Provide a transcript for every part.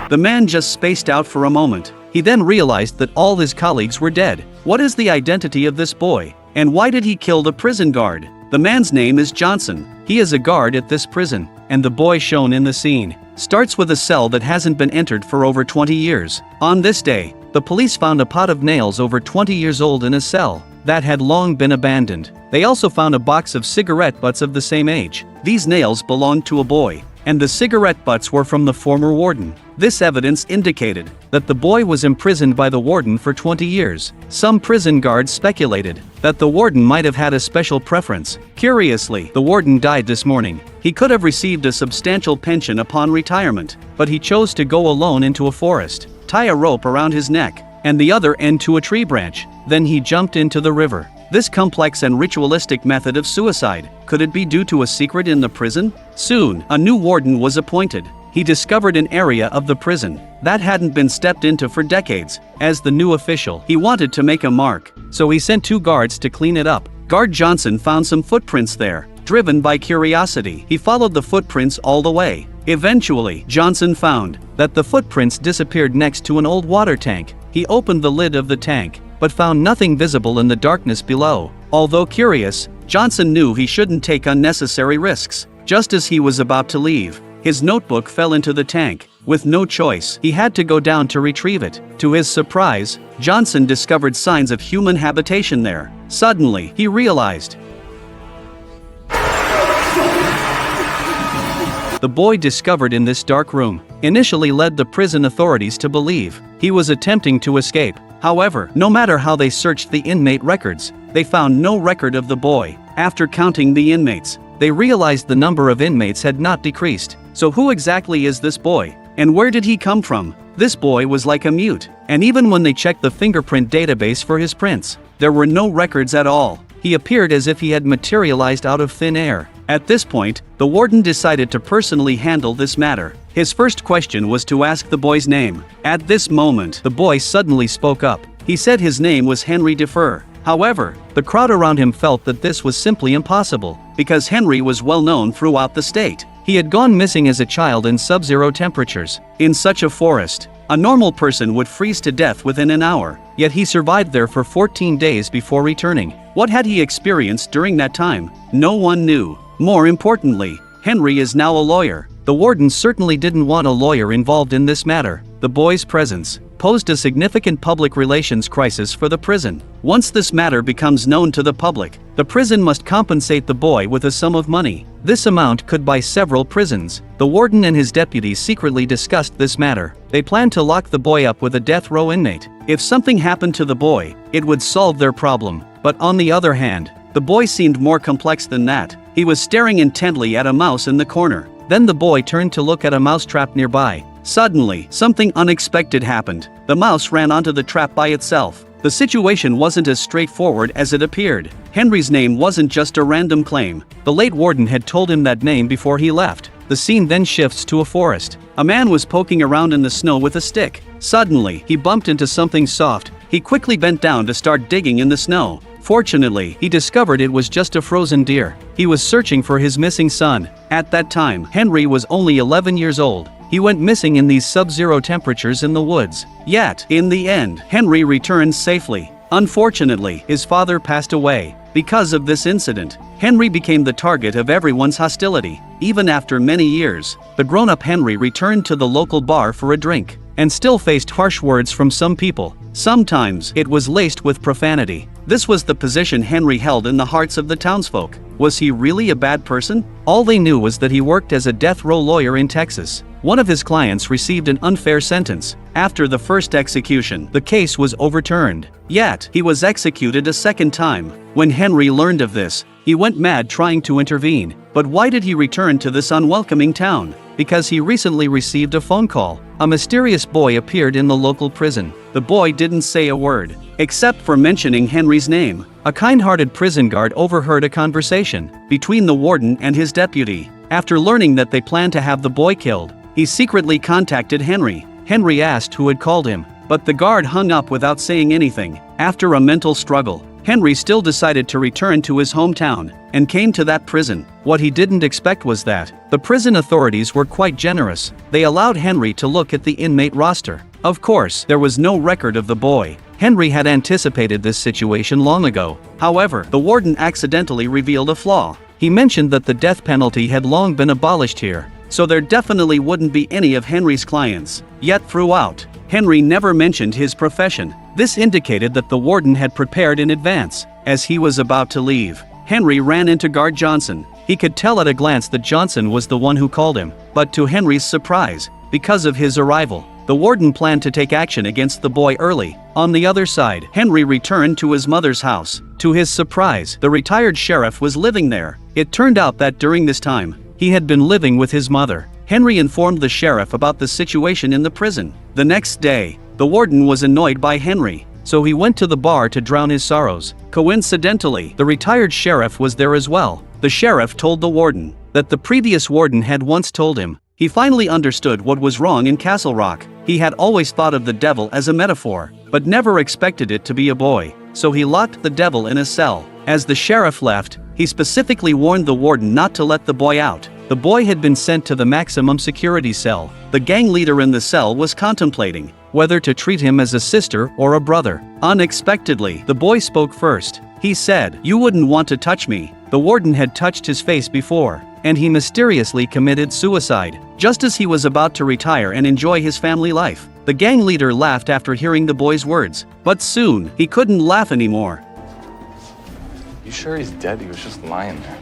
The man just spaced out for a moment. He then realized that all his colleagues were dead. What is the identity of this boy? And why did he kill the prison guard? The man's name is Johnson. He is a guard at this prison. And the boy shown in the scene starts with a cell that hasn't been entered for over 20 years. On this day, the police found a pot of nails over 20 years old in a cell that had long been abandoned. They also found a box of cigarette butts of the same age. These nails belonged to a boy, and the cigarette butts were from the former warden. This evidence indicated that the boy was imprisoned by the warden for 20 years. Some prison guards speculated that the warden might have had a special preference. Curiously, the warden died this morning. He could have received a substantial pension upon retirement, but he chose to go alone into a forest, tie a rope around his neck, and the other end to a tree branch. Then he jumped into the river. This complex and ritualistic method of suicide, could it be due to a secret in the prison? Soon, a new warden was appointed. He discovered an area of the prison that hadn't been stepped into for decades. As the new official, he wanted to make a mark, so he sent 2 guards to clean it up. Guard Johnson found some footprints there. Driven by curiosity, he followed the footprints all the way. Eventually, Johnson found that the footprints disappeared next to an old water tank. He opened the lid of the tank, but found nothing visible in the darkness below. Although curious, Johnson knew he shouldn't take unnecessary risks. Just as he was about to leave, his notebook fell into the tank. With no choice, he had to go down to retrieve it. To his surprise, Johnson discovered signs of human habitation there. Suddenly, he realized the boy discovered in this dark room initially led the prison authorities to believe he was attempting to escape. However, no matter how they searched the inmate records, they found no record of the boy. After counting the inmates, they realized the number of inmates had not decreased. So who exactly is this boy? And where did he come from? This boy was like a mute, and even when they checked the fingerprint database for his prints, there were no records at all. He appeared as if he had materialized out of thin air. At this point, the warden decided to personally handle this matter. His first question was to ask the boy's name. At this moment, the boy suddenly spoke up. He said his name was Henry Defer. However, the crowd around him felt that this was simply impossible, because Henry was well known throughout the state. He had gone missing as a child in sub-zero temperatures. In such a forest, a normal person would freeze to death within an hour, yet he survived there for 14 days before returning. What had he experienced during that time? No one knew. More importantly, Henry is now a lawyer. The warden certainly didn't want a lawyer involved in this matter. The boy's presence posed a significant public relations crisis for the prison. Once this matter becomes known to the public, the prison must compensate the boy with a sum of money. This amount could buy several prisons. The warden and his deputies secretly discussed this matter. They planned to lock the boy up with a death row inmate. If something happened to the boy, it would solve their problem. But on the other hand, the boy seemed more complex than that. He was staring intently at a mouse in the corner. Then the boy turned to look at a mousetrap nearby. Suddenly, something unexpected happened. The mouse ran onto the trap by itself. The situation wasn't as straightforward as it appeared. Henry's name wasn't just a random claim. The late warden had told him that name before he left. The scene then shifts to a forest. A man was poking around in the snow with a stick. Suddenly, he bumped into something soft. He quickly bent down to start digging in the snow. Fortunately, he discovered it was just a frozen deer. He was searching for his missing son. At that time, Henry was only 11 years old. He went missing in these sub-zero temperatures in the woods. Yet, in the end, Henry returned safely. Unfortunately, his father passed away. Because of this incident, Henry became the target of everyone's hostility. Even after many years, the grown-up Henry returned to the local bar for a drink, and still faced harsh words from some people. Sometimes, it was laced with profanity. This was the position Henry held in the hearts of the townsfolk. Was he really a bad person? All they knew was that he worked as a death row lawyer in Texas. One of his clients received an unfair sentence. After the first execution, the case was overturned. Yet, he was executed a second time. When Henry learned of this, he went mad trying to intervene. But why did he return to this unwelcoming town? Because he recently received a phone call. A mysterious boy appeared in the local prison. The boy didn't say a word, except for mentioning Henry's name. A kind-hearted prison guard overheard a conversation between the warden and his deputy. After learning that they planned to have the boy killed, he secretly contacted Henry. Henry asked who had called him, but the guard hung up without saying anything. After a mental struggle, Henry still decided to return to his hometown and came to that prison. What he didn't expect was that the prison authorities were quite generous. They allowed Henry to look at the inmate roster. Of course, there was no record of the boy. Henry had anticipated this situation long ago. However, the warden accidentally revealed a flaw. He mentioned that the death penalty had long been abolished here, so there definitely wouldn't be any of Henry's clients. Yet throughout, Henry never mentioned his profession. This indicated that the warden had prepared in advance. As he was about to leave, Henry ran into guard Johnson. He could tell at a glance that Johnson was the one who called him, but to Henry's surprise, because of his arrival, the warden planned to take action against the boy early. On the other side, Henry returned to his mother's house. To his surprise, the retired sheriff was living there. It turned out that during this time, he had been living with his mother. Henry informed the sheriff about the situation in the prison. The next day, the warden was annoyed by Henry, so he went to the bar to drown his sorrows. Coincidentally, the retired sheriff was there as well. The sheriff told the warden that the previous warden had once told him. He finally understood what was wrong in Castle Rock. He had always thought of the devil as a metaphor, but never expected it to be a boy, so he locked the devil in a cell. As the sheriff left, he specifically warned the warden not to let the boy out. The boy had been sent to the maximum security cell. The gang leader in the cell was contemplating whether to treat him as a sister or a brother. Unexpectedly, the boy spoke first. He said, "You wouldn't want to touch me." The warden had touched his face before, and he mysteriously committed suicide, just as he was about to retire and enjoy his family life. The gang leader laughed after hearing the boy's words, but soon, he couldn't laugh anymore. You sure he's dead? He was just lying there.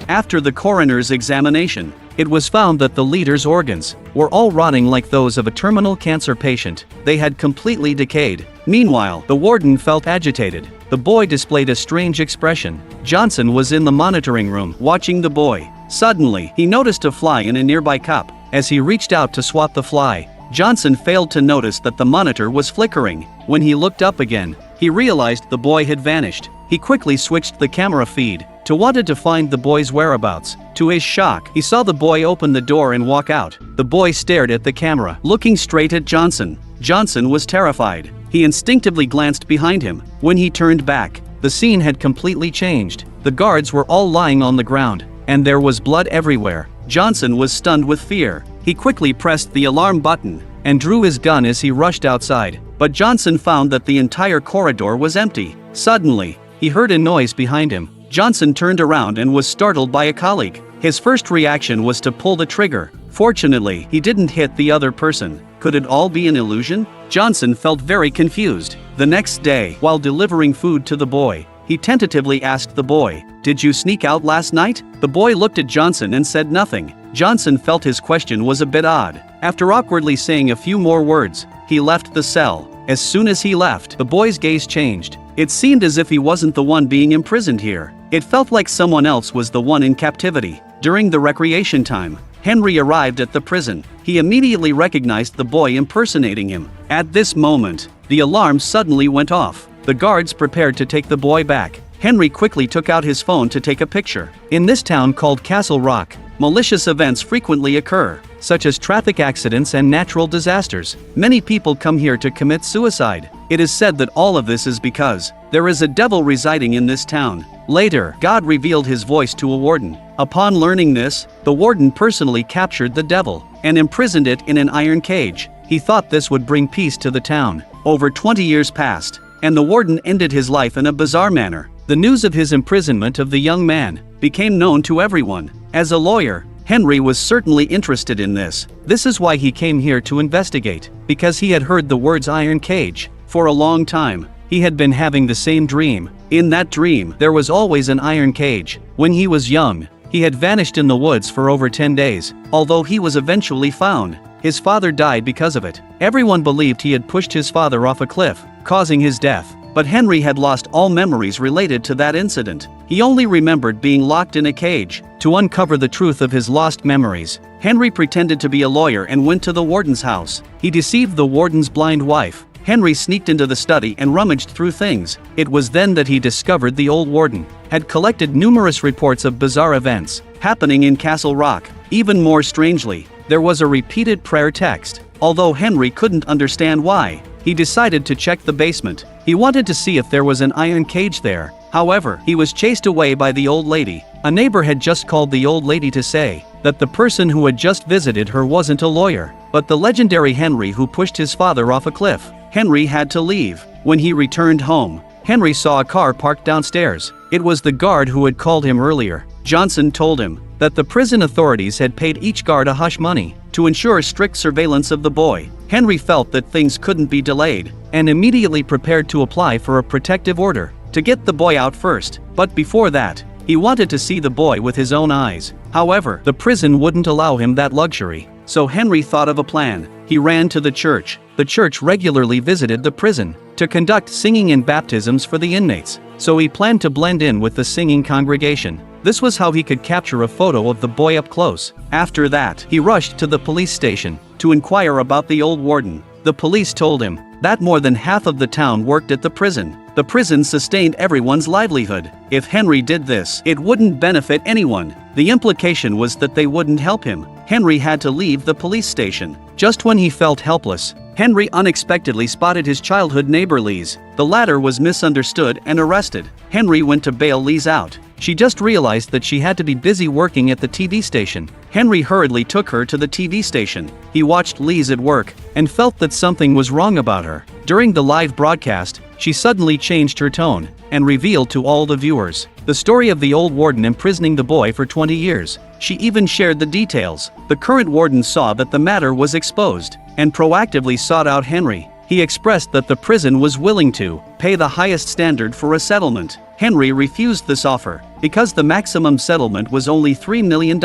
After the coroner's examination, it was found that the leader's organs were all rotting like those of a terminal cancer patient. They had completely decayed. Meanwhile, the warden felt agitated. The boy displayed a strange expression. Johnson was in the monitoring room, watching the boy. Suddenly, he noticed a fly in a nearby cup. As he reached out to swat the fly, Johnson failed to notice that the monitor was flickering. When he looked up again, he realized the boy had vanished. He quickly switched the camera feed to wanted to find the boy's whereabouts. To his shock, he saw the boy open the door and walk out. The boy stared at the camera, looking straight at Johnson. Johnson was terrified. He instinctively glanced behind him. When he turned back, the scene had completely changed. The guards were all lying on the ground, and there was blood everywhere. Johnson was stunned with fear. He quickly pressed the alarm button and drew his gun as he rushed outside. But Johnson found that the entire corridor was empty. Suddenly, he heard a noise behind him. Johnson turned around and was startled by a colleague. His first reaction was to pull the trigger. Fortunately, he didn't hit the other person. Could it all be an illusion? Johnson felt very confused. The next day, while delivering food to the boy, he tentatively asked the boy, "Did you sneak out last night?" The boy looked at Johnson and said nothing. Johnson felt his question was a bit odd. After awkwardly saying a few more words, he left the cell. As soon as he left, the boy's gaze changed. It seemed as if he wasn't the one being imprisoned here. It felt like someone else was the one in captivity. During the recreation time, Henry arrived at the prison. He immediately recognized the boy impersonating him. At this moment, the alarm suddenly went off. The guards prepared to take the boy back. Henry quickly took out his phone to take a picture. In this town called Castle Rock, malicious events frequently occur, such as traffic accidents and natural disasters. Many people come here to commit suicide. It is said that all of this is because there is a devil residing in this town. Later, God revealed his voice to a warden. Upon learning this, the warden personally captured the devil and imprisoned it in an iron cage. He thought this would bring peace to the town. Over 20 years passed, and the warden ended his life in a bizarre manner. The news of his imprisonment of the young man became known to everyone. As a lawyer, Henry was certainly interested in this. This is why he came here to investigate, because he had heard the words iron cage. For a long time, he had been having the same dream. In that dream, there was always an iron cage. When he was young, he had vanished in the woods for over 10 days. Although he was eventually found, his father died because of it. Everyone believed he had pushed his father off a cliff, causing his death. But Henry had lost all memories related to that incident. He only remembered being locked in a cage. To uncover the truth of his lost memories, Henry pretended to be a lawyer and went to the warden's house. He deceived the warden's blind wife. Henry sneaked into the study and rummaged through things. It was then that he discovered the old warden had collected numerous reports of bizarre events happening in Castle Rock. Even more strangely, there was a repeated prayer text. Although Henry couldn't understand why, he decided to check the basement. He wanted to see if there was an iron cage there. However, he was chased away by the old lady. A neighbor had just called the old lady to say that the person who had just visited her wasn't a lawyer, but the legendary Henry who pushed his father off a cliff. Henry had to leave. When he returned home, Henry saw a car parked downstairs. It was the guard who had called him earlier. Johnson told him that the prison authorities had paid each guard a hush money to ensure strict surveillance of the boy. Henry felt that things couldn't be delayed and immediately prepared to apply for a protective order to get the boy out first. But before that, he wanted to see the boy with his own eyes. However, the prison wouldn't allow him that luxury. So Henry thought of a plan. He ran to the church. The church regularly visited the prison to conduct singing and baptisms for the inmates, so he planned to blend in with the singing congregation. This was how he could capture a photo of the boy up close. After that, he rushed to the police station to inquire about the old warden. The police told him that more than half of the town worked at the prison. The prison sustained everyone's livelihood. If Henry did this, it wouldn't benefit anyone. The implication was that they wouldn't help him. Henry had to leave the police station. Just when he felt helpless, Henry unexpectedly spotted his childhood neighbor Lise. The latter was misunderstood and arrested. Henry went to bail Lise out. She just realized that she had to be busy working at the TV station. Henry hurriedly took her to the TV station. He watched Lise at work and felt that something was wrong about her. During the live broadcast, she suddenly changed her tone and revealed to all the viewers the story of the old warden imprisoning the boy for 20 years. She even shared the details. The current warden saw that the matter was exposed and proactively sought out Henry. He expressed that the prison was willing to pay the highest standard for a settlement. Henry refused this offer because the maximum settlement was only $3 million.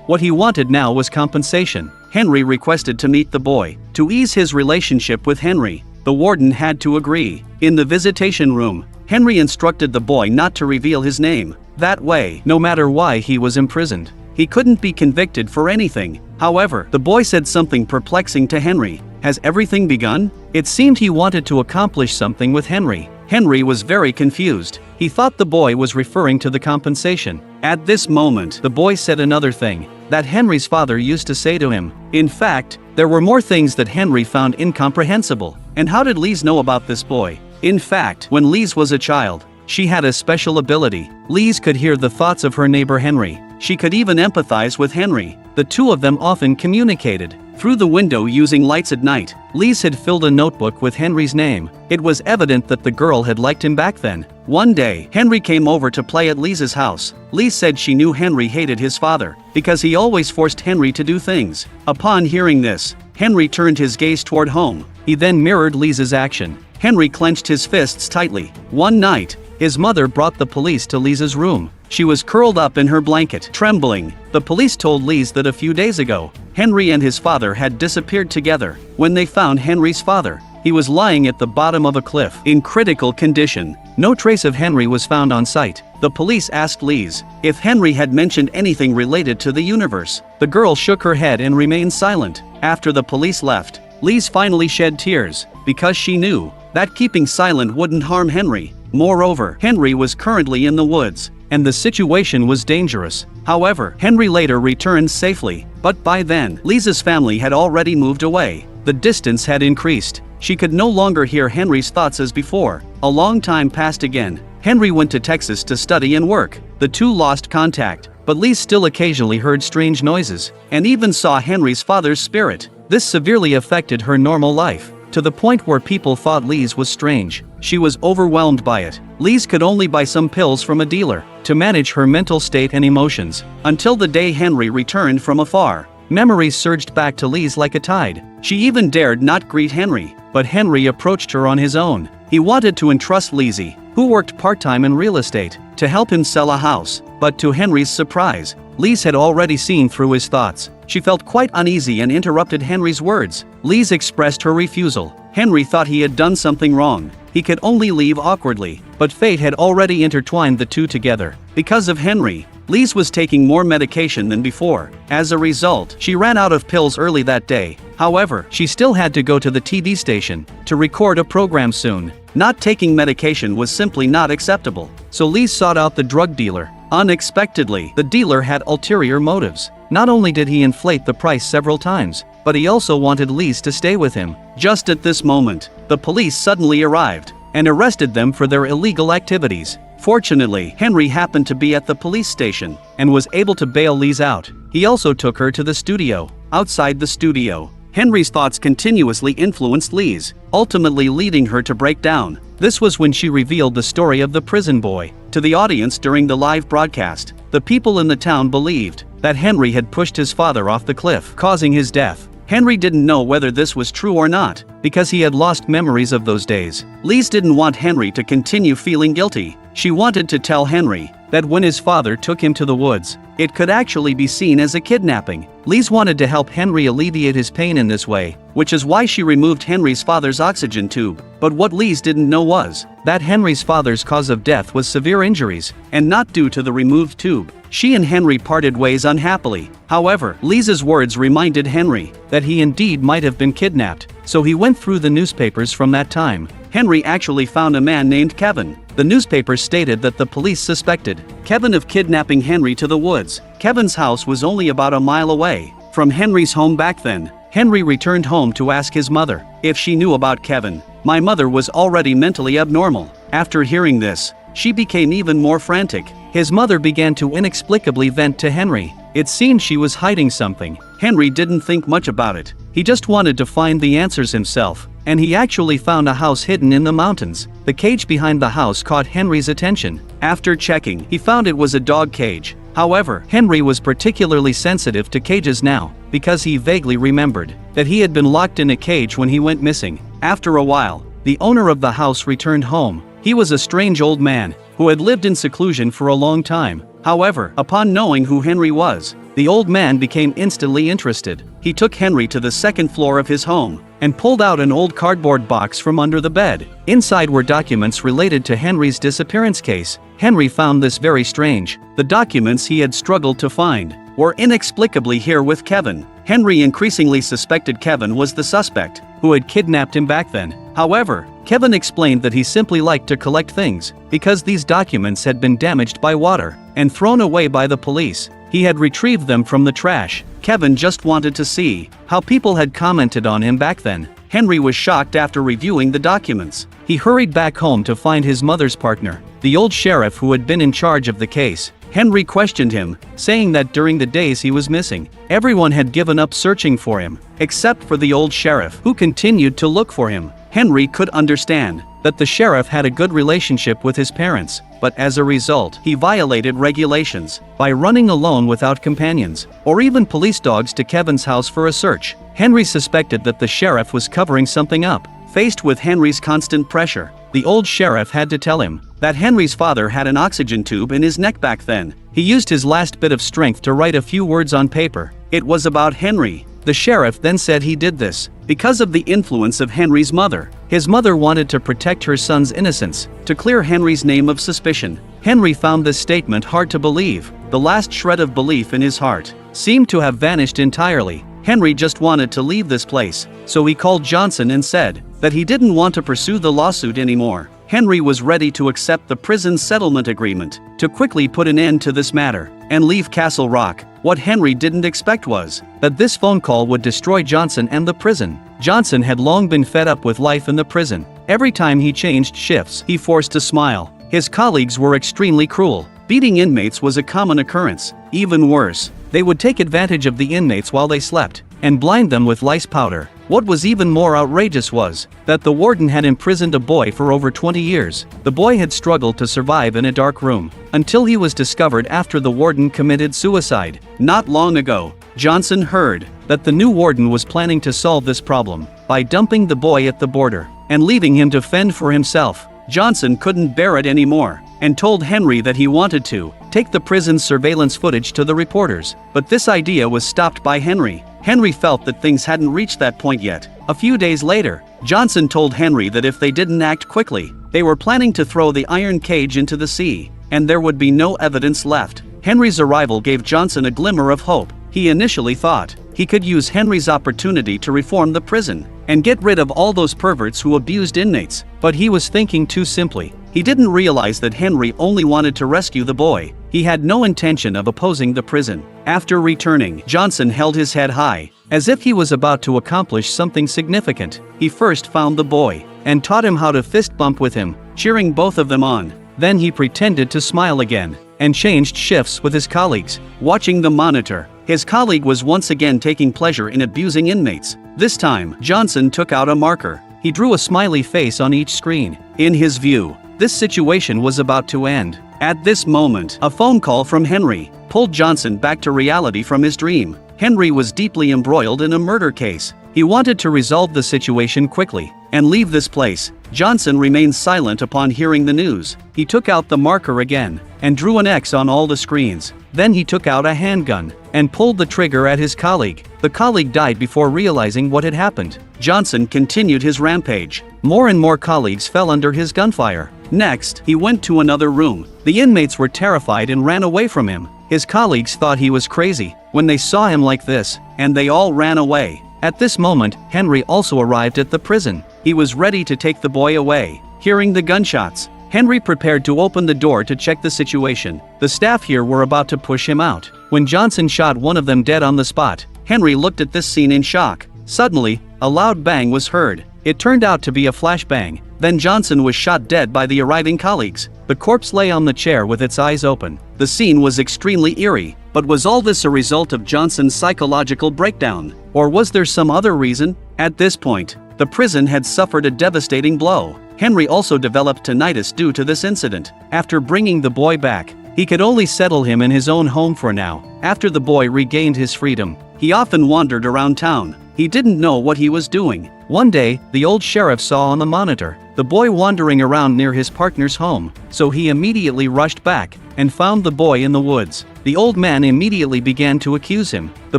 What he wanted now was compensation. Henry requested to meet the boy to ease his relationship with Henry. The warden had to agree. In the visitation room, Henry instructed the boy not to reveal his name. That way, no matter why he was imprisoned, he couldn't be convicted for anything. However, the boy said something perplexing to Henry. Has everything begun? It seemed he wanted to accomplish something with Henry. Henry was very confused. He thought the boy was referring to the compensation. At this moment, the boy said another thing that Henry's father used to say to him. In fact, there were more things that Henry found incomprehensible. And how did Lise know about this boy? In fact, when Lise was a child, she had a special ability. Lise could hear the thoughts of her neighbor Henry. She could even empathize with Henry. The two of them often communicated through the window using lights at night. Lise had filled a notebook with Henry's name. It was evident that the girl had liked him back then. One day, Henry came over to play at Lise's house. Lise said she knew Henry hated his father because he always forced Henry to do things. Upon hearing this, Henry turned his gaze toward home. He then mirrored Lise's action. Henry clenched his fists tightly. One night, his mother brought the police to Lise's room. She was curled up in her blanket, trembling. The police told Lise that a few days ago, Henry and his father had disappeared together. When they found Henry's father, he was lying at the bottom of a cliff, in critical condition. No trace of Henry was found on site. The police asked Lise if Henry had mentioned anything related to the universe. The girl shook her head and remained silent. After the police left, Lise finally shed tears, because she knew that keeping silent wouldn't harm Henry. Moreover, Henry was currently in the woods, and the situation was dangerous. However, Henry later returned safely, but by then, Lisa's family had already moved away. The distance had increased. She could no longer hear Henry's thoughts as before. A long time passed again. Henry went to Texas to study and work. The two lost contact, but Lise still occasionally heard strange noises, and even saw Henry's father's spirit. This severely affected her normal life, to the point where people thought Lise was strange. She was overwhelmed by it. Lise could only buy some pills from a dealer to manage her mental state and emotions. Until the day Henry returned from afar, memories surged back to Lise like a tide. She even dared not greet Henry, but Henry approached her on his own. He wanted to entrust Lise, who worked part-time in real estate, to help him sell a house. But to Henry's surprise, Lise had already seen through his thoughts. She felt quite uneasy and interrupted Henry's words. Lise expressed her refusal. Henry thought he had done something wrong. He could only leave awkwardly, but fate had already intertwined the two together. Because of Henry, Lise was taking more medication than before. As a result, she ran out of pills early that day. However, she still had to go to the TV station to record a program soon. Not taking medication was simply not acceptable, so Lise sought out the drug dealer. Unexpectedly, the dealer had ulterior motives. Not only did he inflate the price several times, but he also wanted Lise to stay with him. Just at this moment, the police suddenly arrived and arrested them for their illegal activities. Fortunately, Henry happened to be at the police station and was able to bail Lise out. He also took her to the studio. Outside the studio, Henry's thoughts continuously influenced Lise, ultimately leading her to break down. This was when she revealed the story of the prison boy to the audience during the live broadcast. The people in the town believed that Henry had pushed his father off the cliff, causing his death. Henry didn't know whether this was true or not, because he had lost memories of those days. Lise didn't want Henry to continue feeling guilty. She wanted to tell Henry that when his father took him to the woods, it could actually be seen as a kidnapping. Lise wanted to help Henry alleviate his pain in this way, which is why she removed Henry's father's oxygen tube. But what Lise didn't know was that Henry's father's cause of death was severe injuries, and not due to the removed tube. She and Henry parted ways unhappily. However, Lise's words reminded Henry that he indeed might have been kidnapped, so he went through the newspapers from that time. Henry actually found a man named Kevin. The newspaper stated that the police suspected Kevin of kidnapping Henry to the woods. Kevin's house was only about a mile away from Henry's home back then. Henry returned home to ask his mother if she knew about Kevin. "My mother was already mentally abnormal." After hearing this, she became even more frantic. His mother began to inexplicably vent to Henry. It seemed she was hiding something. Henry didn't think much about it. He just wanted to find the answers himself, and he actually found a house hidden in the mountains. The cage behind the house caught Henry's attention. After checking, he found it was a dog cage. However, Henry was particularly sensitive to cages now, because he vaguely remembered that he had been locked in a cage when he went missing. After a while, the owner of the house returned home. He was a strange old man who had lived in seclusion for a long time. However, upon knowing who Henry was, the old man became instantly interested. He took Henry to the second floor of his home and pulled out an old cardboard box from under the bed. Inside were documents related to Henry's disappearance case. Henry found this very strange. The documents he had struggled to find were inexplicably here with Kevin. Henry increasingly suspected Kevin was the suspect who had kidnapped him back then. However, Kevin explained that he simply liked to collect things because these documents had been damaged by water and thrown away by the police. He had retrieved them from the trash. Kevin just wanted to see how people had commented on him back then. Henry was shocked after reviewing the documents. He hurried back home to find his mother's partner, the old sheriff who had been in charge of the case. Henry questioned him, saying that during the days he was missing, everyone had given up searching for him, except for the old sheriff, who continued to look for him. Henry could understand that the sheriff had a good relationship with his parents, but as a result, he violated regulations by running alone without companions, or even police dogs to Kevin's house for a search. Henry suspected that the sheriff was covering something up. Faced with Henry's constant pressure, the old sheriff had to tell him that Henry's father had an oxygen tube in his neck back then. He used his last bit of strength to write a few words on paper. It was about Henry. The sheriff then said he did this because of the influence of Henry's mother. His mother wanted to protect her son's innocence, to clear Henry's name of suspicion. Henry found this statement hard to believe. The last shred of belief in his heart seemed to have vanished entirely. Henry just wanted to leave this place, so he called Johnson and said that he didn't want to pursue the lawsuit anymore. Henry was ready to accept the prison settlement agreement to quickly put an end to this matter and leave Castle Rock. What Henry didn't expect was that this phone call would destroy Johnson and the prison. Johnson had long been fed up with life in the prison. Every time he changed shifts, he forced a smile. His colleagues were extremely cruel. Beating inmates was a common occurrence. Even worse, they would take advantage of the inmates while they slept and blind them with lice powder. What was even more outrageous was that the warden had imprisoned a boy for over 20 years. The boy had struggled to survive in a dark room until he was discovered after the warden committed suicide. Not long ago, Johnson heard that the new warden was planning to solve this problem by dumping the boy at the border and leaving him to fend for himself. Johnson couldn't bear it anymore and told Henry that he wanted to take the prison's surveillance footage to the reporters. But this idea was stopped by Henry. Henry felt that things hadn't reached that point yet. A few days later, Johnson told Henry that if they didn't act quickly, they were planning to throw the iron cage into the sea, and there would be no evidence left. Henry's arrival gave Johnson a glimmer of hope. He initially thought he could use Henry's opportunity to reform the prison and get rid of all those perverts who abused inmates. But he was thinking too simply. He didn't realize that Henry only wanted to rescue the boy. He had no intention of opposing the prison. After returning, Johnson held his head high as if he was about to accomplish something significant. He first found the boy and taught him how to fist bump with him, cheering both of them on. Then he pretended to smile again and changed shifts with his colleagues, watching the monitor. His colleague was once again taking pleasure in abusing inmates. This time, Johnson took out a marker. He drew a smiley face on each screen. In his view, this situation was about to end. At this moment, a phone call from Henry pulled Johnson back to reality from his dream. Henry was deeply embroiled in a murder case. He wanted to resolve the situation quickly and leave this place. Johnson remained silent upon hearing the news. He took out the marker again and drew an X on all the screens. Then he took out a handgun and pulled the trigger at his colleague. The colleague died before realizing what had happened. Johnson continued his rampage. More and more colleagues fell under his gunfire. Next, he went to another room. The inmates were terrified and ran away from him. His colleagues thought he was crazy when they saw him like this, and they all ran away. At this moment, Henry also arrived at the prison. He was ready to take the boy away. Hearing the gunshots, Henry prepared to open the door to check the situation. The staff here were about to push him out when Johnson shot one of them dead on the spot. Henry looked at this scene in shock. Suddenly, a loud bang was heard. It turned out to be a flashbang. Then Johnson was shot dead by the arriving colleagues. The corpse lay on the chair with its eyes open. The scene was extremely eerie. But was all this a result of Johnson's psychological breakdown? Or was there some other reason? At this point, the prison had suffered a devastating blow. Henry also developed tinnitus due to this incident. After bringing the boy back, he could only settle him in his own home for now. After the boy regained his freedom, he often wandered around town. He didn't know what he was doing. One day, the old sheriff saw on the monitor the boy wandering around near his partner's home, so he immediately rushed back and found the boy in the woods. The old man immediately began to accuse him. The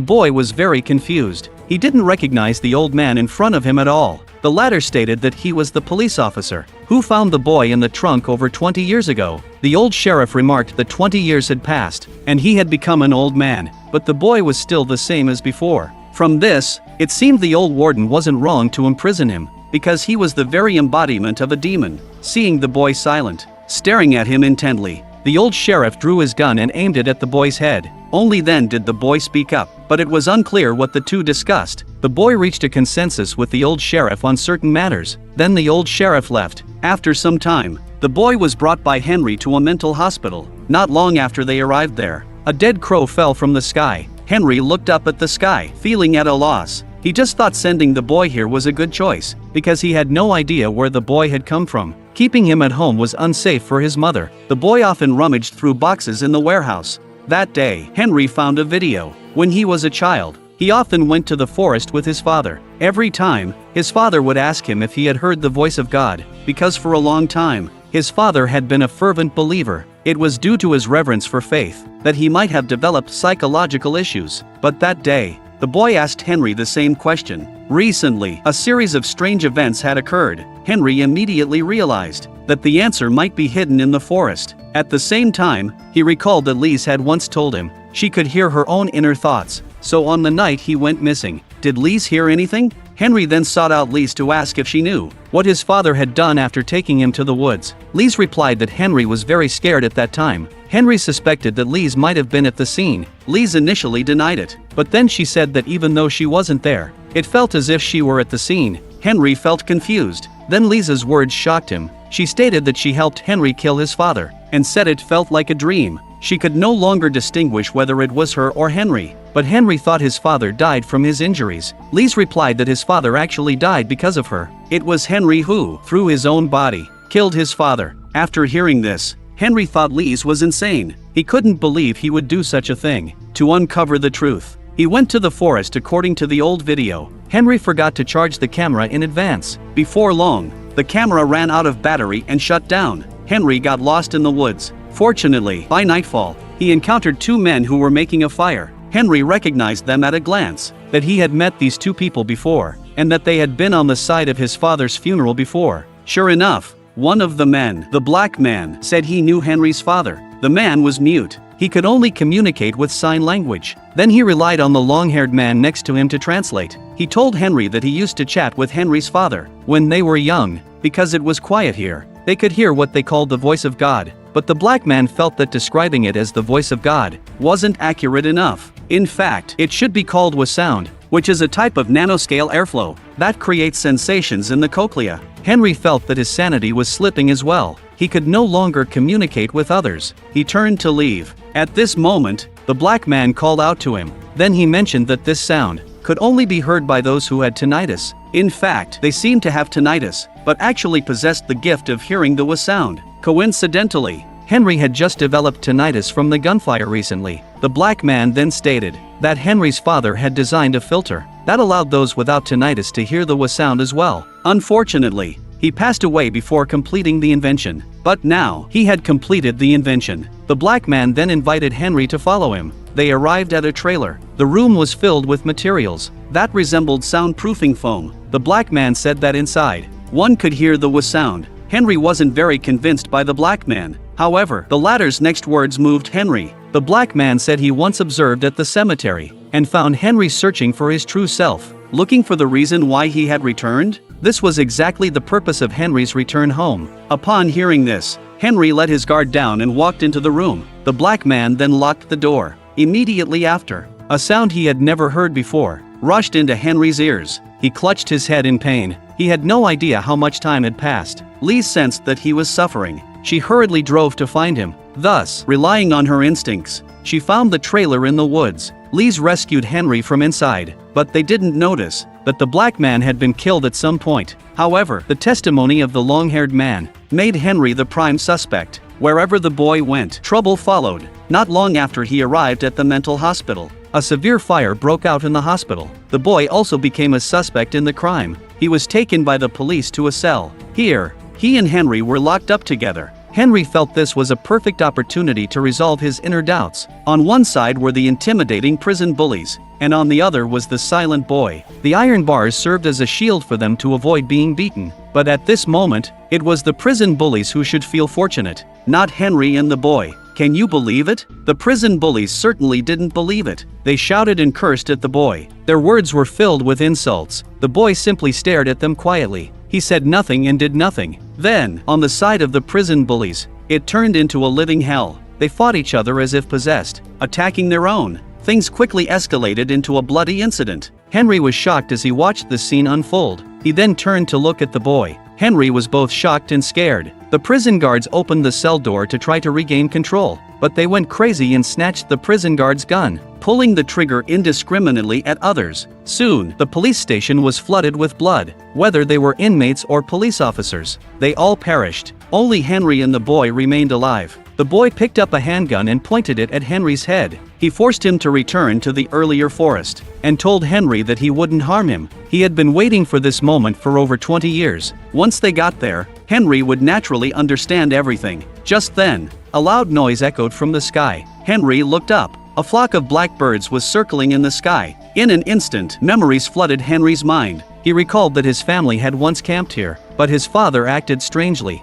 boy was very confused. He didn't recognize the old man in front of him at all. The latter stated that he was the police officer who found the boy in the trunk over 20 years ago. The old sheriff remarked that 20 years had passed, and he had become an old man, but the boy was still the same as before. From this, it seemed the old warden wasn't wrong to imprison him, because he was the very embodiment of a demon. Seeing the boy silent, staring at him intently, the old sheriff drew his gun and aimed it at the boy's head. Only then did the boy speak up, but it was unclear what the two discussed. The boy reached a consensus with the old sheriff on certain matters. Then the old sheriff left. After some time, the boy was brought by Henry to a mental hospital. Not long after they arrived there, a dead crow fell from the sky. Henry looked up at the sky, feeling at a loss. He just thought sending the boy here was a good choice, because he had no idea where the boy had come from. Keeping him at home was unsafe for his mother. The boy often rummaged through boxes in the warehouse. That day, Henry found a video. When he was a child, he often went to the forest with his father. Every time, his father would ask him if he had heard the voice of God, because for a long time, his father had been a fervent believer. It was due to his reverence for faith that he might have developed psychological issues. But that day, the boy asked Henry the same question. Recently, a series of strange events had occurred. Henry immediately realized that the answer might be hidden in the forest. At the same time, he recalled that Lise had once told him she could hear her own inner thoughts. So on the night he went missing, did Lise hear anything? Henry then sought out Lise to ask if she knew what his father had done after taking him to the woods. Lise replied that Henry was very scared at that time. Henry suspected that Lise might have been at the scene. Lise initially denied it, but then she said that even though she wasn't there, it felt as if she were at the scene. Henry felt confused. Then Lisa's words shocked him. She stated that she helped Henry kill his father, and said it felt like a dream. She could no longer distinguish whether it was her or Henry, but Henry thought his father died from his injuries. Lise replied that his father actually died because of her. It was Henry who, through his own body, killed his father. After hearing this, Henry thought Lise was insane. He couldn't believe he would do such a thing. To uncover the truth, he went to the forest according to the old video. Henry forgot to charge the camera in advance. Before long, the camera ran out of battery and shut down. Henry got lost in the woods. Fortunately, by nightfall, he encountered two men who were making a fire. Henry recognized them at a glance, that he had met these two people before, and that they had been on the side of his father's funeral before. Sure enough, one of the men, the black man, said he knew Henry's father. The man was mute. He could only communicate with sign language. Then he relied on the long-haired man next to him to translate. He told Henry that he used to chat with Henry's father when they were young, because it was quiet here. They could hear what they called the voice of God, but the black man felt that describing it as the voice of God wasn't accurate enough. In fact, it should be called with sound, which is a type of nanoscale airflow that creates sensations in the cochlea. Henry felt that his sanity was slipping as well. He could no longer communicate with others. He turned to leave. At this moment, the black man called out to him. Then he mentioned that this sound could only be heard by those who had tinnitus. In fact, they seemed to have tinnitus, but actually possessed the gift of hearing the sound. Coincidentally, Henry had just developed tinnitus from the gunfire recently. The black man then stated that Henry's father had designed a filter that allowed those without tinnitus to hear the sound as well. Unfortunately, he passed away before completing the invention. But now, he had completed the invention. The black man then invited Henry to follow him. They arrived at a trailer. The room was filled with materials that resembled soundproofing foam. The black man said that inside, one could hear the sound. Henry wasn't very convinced by the black man. However, the latter's next words moved Henry. The black man said he once observed at the cemetery and found Henry searching for his true self, looking for the reason why he had returned. This was exactly the purpose of Henry's return home. Upon hearing this, Henry let his guard down and walked into the room. The black man then locked the door. Immediately after, a sound he had never heard before rushed into Henry's ears. He clutched his head in pain. He had no idea how much time had passed. Lee sensed that he was suffering. She hurriedly drove to find him. Thus, relying on her instincts, she found the trailer in the woods. Lee's rescued Henry from inside, but they didn't notice that the black man had been killed at some point. However, the testimony of the long-haired man made Henry the prime suspect. Wherever the boy went, trouble followed. Not long after he arrived at the mental hospital, a severe fire broke out in the hospital. The boy also became a suspect in the crime. He was taken by the police to a cell. Here, he and Henry were locked up together. Henry felt this was a perfect opportunity to resolve his inner doubts. On one side were the intimidating prison bullies, and on the other was the silent boy. The iron bars served as a shield for them to avoid being beaten. But at this moment, it was the prison bullies who should feel fortunate, not Henry and the boy. Can you believe it? The prison bullies certainly didn't believe it. They shouted and cursed at the boy. Their words were filled with insults. The boy simply stared at them quietly. He said nothing and did nothing. Then, on the side of the prison bullies, it turned into a living hell. They fought each other as if possessed, attacking their own. Things quickly escalated into a bloody incident. Henry was shocked as he watched the scene unfold. He then turned to look at the boy. Henry was both shocked and scared. The prison guards opened the cell door to try to regain control, but they went crazy and snatched the prison guard's gun, pulling the trigger indiscriminately at others. Soon, the police station was flooded with blood. Whether they were inmates or police officers, they all perished. Only Henry and the boy remained alive. The boy picked up a handgun and pointed it at Henry's head. He forced him to return to the earlier forest, and told Henry that he wouldn't harm him. He had been waiting for this moment for over 20 years. Once they got there, Henry would naturally understand everything. Just then, a loud noise echoed from the sky. Henry looked up. A flock of blackbirds was circling in the sky. In an instant, memories flooded Henry's mind. He recalled that his family had once camped here, but his father acted strangely.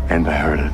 And I heard it.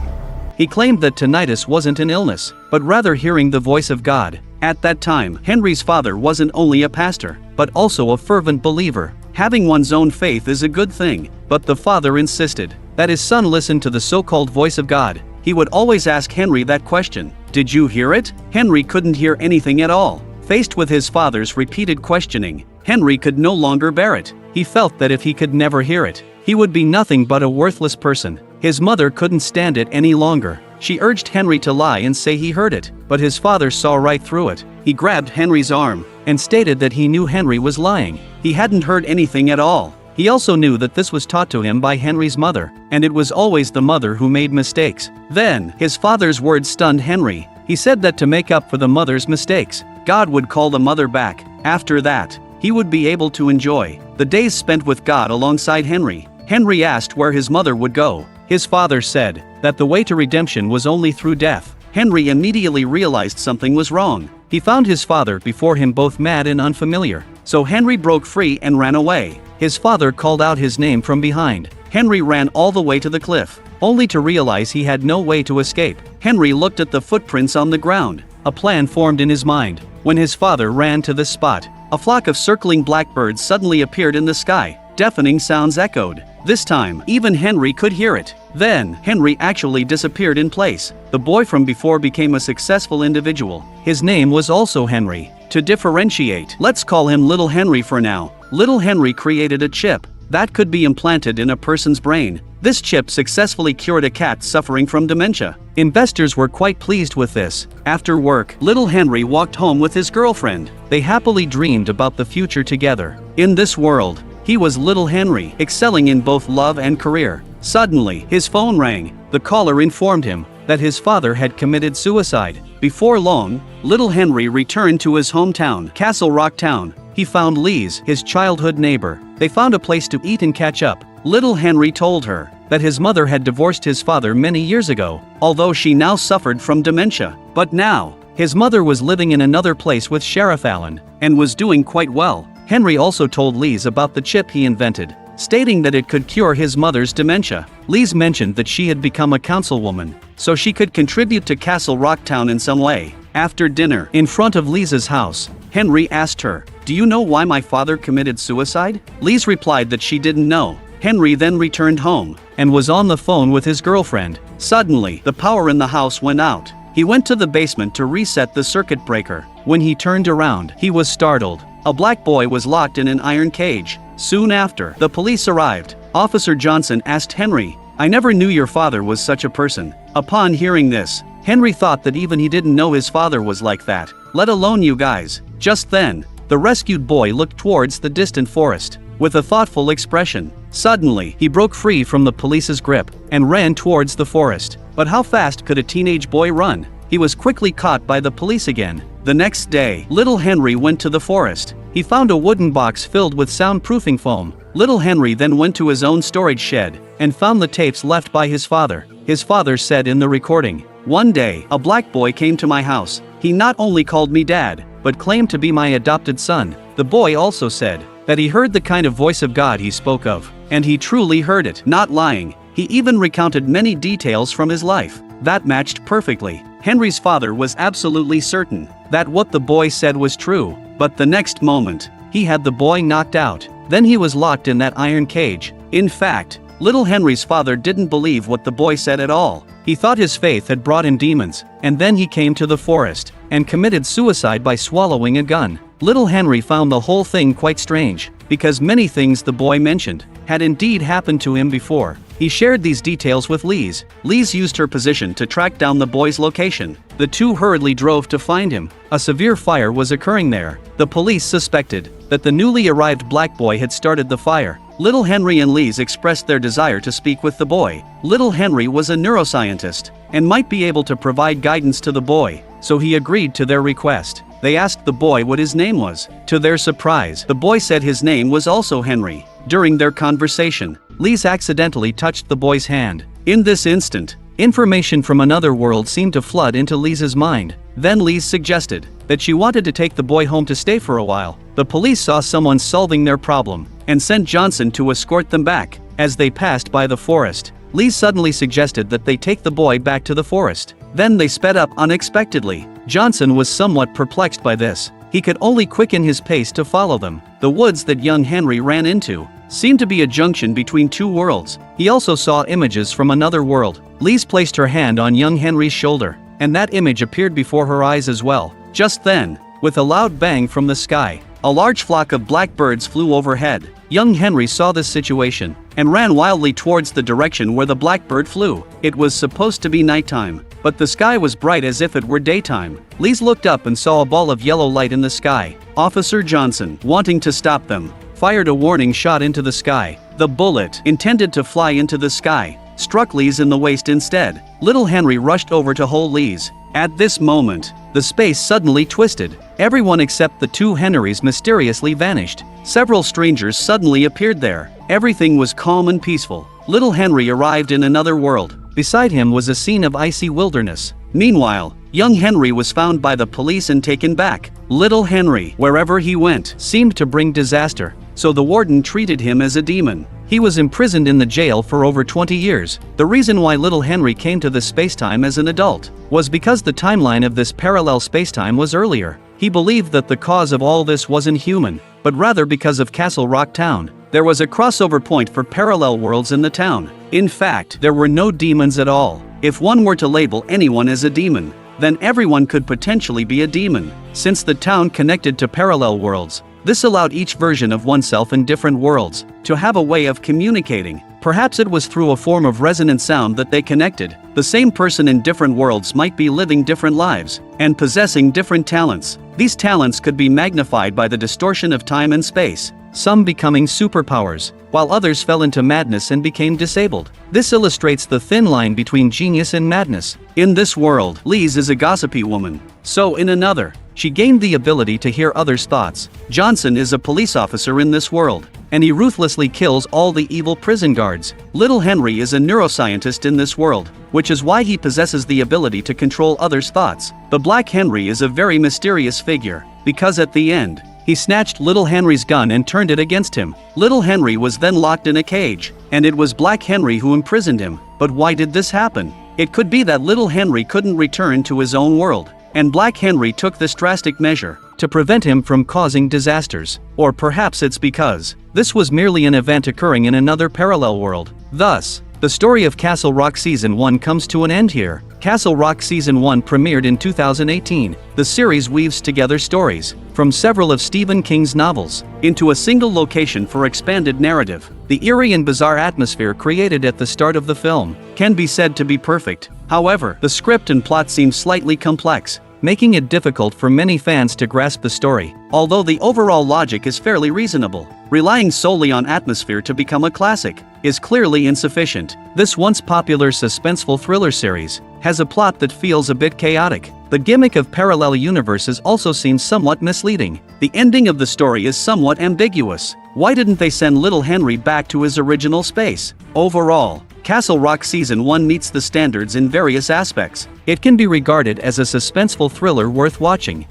He claimed that tinnitus wasn't an illness, but rather hearing the voice of God. At that time, Henry's father wasn't only a pastor, but also a fervent believer. Having one's own faith is a good thing, but the father insisted that his son listen to the so-called voice of God. He would always ask Henry that question. Did you hear it? Henry couldn't hear anything at all. Faced with his father's repeated questioning, Henry could no longer bear it. He felt that if he could never hear it, he would be nothing but a worthless person. His mother couldn't stand it any longer. She urged Henry to lie and say he heard it, but his father saw right through it. He grabbed Henry's arm and stated that he knew Henry was lying. He hadn't heard anything at all. He also knew that this was taught to him by Henry's mother, and it was always the mother who made mistakes. Then, his father's words stunned Henry. He said that to make up for the mother's mistakes, God would call the mother back. After that, he would be able to enjoy the days spent with God alongside Henry. Henry asked where his mother would go. His father said that the way to redemption was only through death. Henry immediately realized something was wrong. He found his father before him both mad and unfamiliar. So Henry broke free and ran away. His father called out his name from behind. Henry ran all the way to the cliff, only to realize he had no way to escape. Henry looked at the footprints on the ground. A plan formed in his mind. When his father ran to this spot, a flock of circling blackbirds suddenly appeared in the sky. Deafening sounds echoed. This time, even Henry could hear it. Then, Henry actually disappeared in place. The boy from before became a successful individual. His name was also Henry. To differentiate, let's call him Little Henry for now. Little Henry created a chip that could be implanted in a person's brain. This chip successfully cured a cat suffering from dementia. Investors were quite pleased with this. After work, Little Henry walked home with his girlfriend. They happily dreamed about the future together. In this world, he was Little Henry, excelling in both love and career. Suddenly, his phone rang. The caller informed him that his father had committed suicide. Before long, Little Henry returned to his hometown, Castle Rock Town. He found Lise, his childhood neighbor. They found a place to eat and catch up. Little Henry told her that his mother had divorced his father many years ago, although she now suffered from dementia. But now, his mother was living in another place with Sheriff Allen, and was doing quite well. Henry also told Lise about the chip he invented, stating that it could cure his mother's dementia. Lise mentioned that she had become a councilwoman, so she could contribute to Castle Rock Town in some way. After dinner, in front of Lisa's house, Henry asked her, "Do you know why my father committed suicide?" Lise replied that she didn't know. Henry then returned home, and was on the phone with his girlfriend. Suddenly, the power in the house went out. He went to the basement to reset the circuit breaker. When he turned around, he was startled. A black boy was locked in an iron cage. Soon after, the police arrived. Officer Johnson asked Henry, "I never knew your father was such a person." Upon hearing this, Henry thought that even he didn't know his father was like that, let alone you guys. Just then, the rescued boy looked towards the distant forest with a thoughtful expression. Suddenly, he broke free from the police's grip and ran towards the forest. But how fast could a teenage boy run? He was quickly caught by the police again. The next day, Little Henry went to the forest. He found a wooden box filled with soundproofing foam. Little Henry then went to his own storage shed and found the tapes left by his father. His father said in the recording, "One day, a black boy came to my house. He not only called me dad, but claimed to be my adopted son." The boy also said that he heard the kind of voice of God he spoke of, and he truly heard it, not lying. He even recounted many details from his life that matched perfectly. Henry's father was absolutely certain that what the boy said was true, but the next moment, he had the boy knocked out. Then he was locked in that iron cage. In fact, Little Henry's father didn't believe what the boy said at all. He thought his faith had brought him demons, and then he came to the forest and committed suicide by swallowing a gun. Little Henry found the whole thing quite strange, because many things the boy mentioned had indeed happened to him before. He shared these details with Lise. Lise used her position to track down the boy's location. The two hurriedly drove to find him. A severe fire was occurring there. The police suspected that the newly arrived black boy had started the fire. Little Henry and Lise expressed their desire to speak with the boy. Little Henry was a neuroscientist and might be able to provide guidance to the boy, so he agreed to their request. They asked the boy what his name was. To their surprise, the boy said his name was also Henry. During their conversation, Lise accidentally touched the boy's hand. In this instant, information from another world seemed to flood into Lise's mind. Then Lise suggested that she wanted to take the boy home to stay for a while. The police saw someone solving their problem and sent Johnson to escort them back. As they passed by the forest, Lise suddenly suggested that they take the boy back to the forest. Then they sped up unexpectedly. Johnson was somewhat perplexed by this. He could only quicken his pace to follow them. The woods that young Henry ran into seemed to be a junction between two worlds. He also saw images from another world. Lise placed her hand on young Henry's shoulder, and that image appeared before her eyes as well. Just then, with a loud bang from the sky, a large flock of blackbirds flew overhead. Young Henry saw this situation and ran wildly towards the direction where the blackbird flew. It was supposed to be nighttime, but the sky was bright as if it were daytime. Lise looked up and saw a ball of yellow light in the sky. Officer Johnson, wanting to stop them, fired a warning shot into the sky. The bullet, intended to fly into the sky, struck Lise in the waist instead. Little Henry rushed over to hold Lise. At this moment, the space suddenly twisted. Everyone except the two Henrys mysteriously vanished. Several strangers suddenly appeared there. Everything was calm and peaceful. Little Henry arrived in another world. Beside him was a scene of icy wilderness. Meanwhile, young Henry was found by the police and taken back. Little Henry, wherever he went, seemed to bring disaster, so the warden treated him as a demon. He was imprisoned in the jail for over 20 years. The reason why Little Henry came to this spacetime as an adult was because the timeline of this parallel spacetime was earlier. He believed that the cause of all this wasn't human, but rather because of Castle Rock Town. there was a crossover point for parallel worlds in the town. In fact, there were no demons at all. If one were to label anyone as a demon, then everyone could potentially be a demon. Since the town connected to parallel worlds, this allowed each version of oneself in different worlds to have a way of communicating. Perhaps it was through a form of resonant sound that they connected. The same person in different worlds might be living different lives and possessing different talents. These talents could be magnified by the distortion of time and space, some becoming superpowers, while others fell into madness and became disabled. This illustrates the thin line between genius and madness. In this world, Lise is a gossipy woman. So in another, she gained the ability to hear others' thoughts. Johnson is a police officer in this world, and he ruthlessly kills all the evil prison guards. Little Henry is a neuroscientist in this world, which is why he possesses the ability to control others' thoughts. The Black Henry is a very mysterious figure, because at the end, he snatched Little Henry's gun and turned it against him. Little Henry was then locked in a cage, and it was Black Henry who imprisoned him. But why did this happen? It could be that Little Henry couldn't return to his own world, and Black Henry took this drastic measure to prevent him from causing disasters. Or perhaps it's because this was merely an event occurring in another parallel world. Thus, the story of Castle Rock Season 1 comes to an end here. Castle Rock Season 1 premiered in 2018. The series weaves together stories from several of Stephen King's novels into a single location for expanded narrative. The eerie and bizarre atmosphere created at the start of the film can be said to be perfect. However, the script and plot seem slightly complex, making it difficult for many fans to grasp the story. Although the overall logic is fairly reasonable, relying solely on atmosphere to become a classic is clearly insufficient. This once popular suspenseful thriller series has a plot that feels a bit chaotic. The gimmick of parallel universes also seems somewhat misleading. The ending of the story is somewhat ambiguous. Why didn't they send Little Henry back to his original space? Overall, Castle Rock Season 1 meets the standards in various aspects. It can be regarded as a suspenseful thriller worth watching.